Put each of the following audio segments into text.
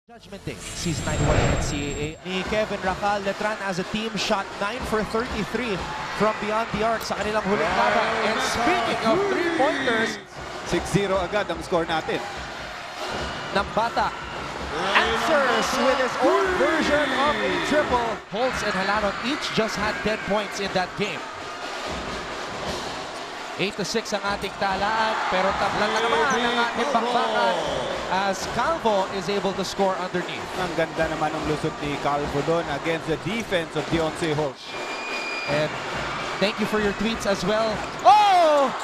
Judgment Day, Season 91 NCAA. Ni Kevin Racal, Letran as a team shot 9 for 33 from beyond the arc sa kanilang huling laban. And speaking of three-pointers, 6-0 agad ang score natin. Nambata answers with his own version of a triple. Holtz and Halanon each just had 10 points in that game. 8-6 ang ating talaan, pero tablan na naman ang ating bakbakan as Calvo is able to score underneath. Ang ganda naman ng lusot ni Calvo doon against the defense of Deontay Holtz. And thank you for your tweets as well. Oh!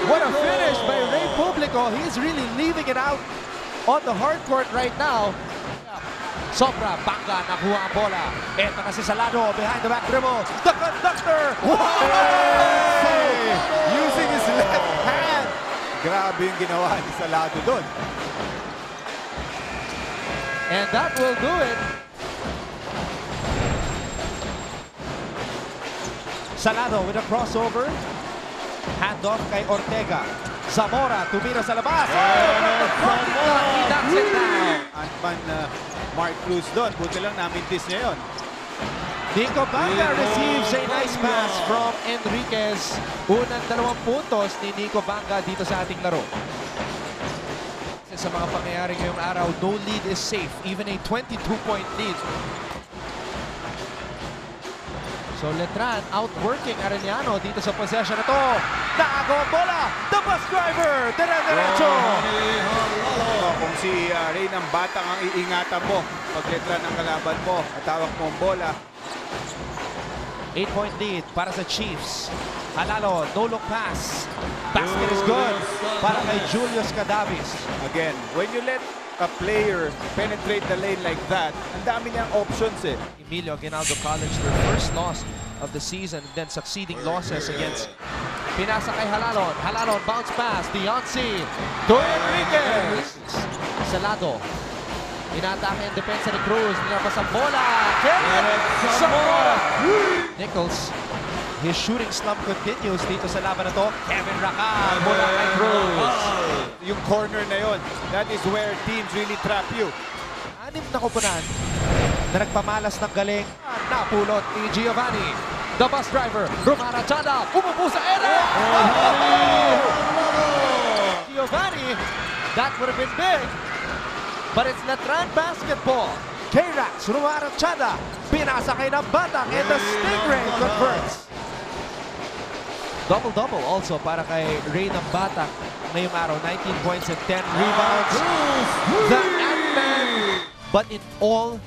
What a finish by Ray Publico. He's really leaving it out on the hard court right now. Sobra, Banga, nakuha ang bola. Eto na si Salado behind the back dribble. The conductor! Hey! Using his left hand. Grabe yung ginawa ni Salado doon. And that will do it. Salado with a crossover. Handoff kay Ortega. Zamora tumira sa labas. He knocks it down. Antman Mark Cruz doon. Buti lang namintis niya yun. Nico Banga receives a nice pass from Enriquez. Unang 2 puntos ni Nico Banga dito sa ating laro. Sa mga pangyayari ngayong araw, no lead is safe. Even a 22-point lead. So Letran outworking Arellano dito sa possession na to. Naago ang bola! The bus driver! Dire-diretso! Kung si Ray Nambata ang iingatan mo, pag Letran ang kalaban mo, at hawak mo ang bola. 8-point lead para sa Chiefs. Halalo, no-look pass. Basket is good para kay Julius Cadavis. Again, when you let a player penetrate the lane like that, ang dami niyang options eh. Emilio Aguinaldo College, their first loss of the season, then succeeding losses against pinasa kay Halalon. Halalon, bounce pass, Deontay to Enriquez. Salado. Inatake ang depensa ni Cruz. Nilabas ang bola. Zamora. Nichols. His shooting slump continues dito sa laban na to. Kevin Racal mula kay Cruz. Yung corner na yon, that is where teams really trap you. 6 na koponan na nagpamalas ng galing. Napulot ni Giovanni. The bus driver, Romara Chada, umupo sa ere! Giovanni, that would have been big. But it's Letran basketball. K-Rax, Romara Chada, pinasa kay Nambata, and the Stingray converts. Double-double also para kay Ray Nambata ngayong araw. 19 points and 10 rebounds. The Ant-Man. But in all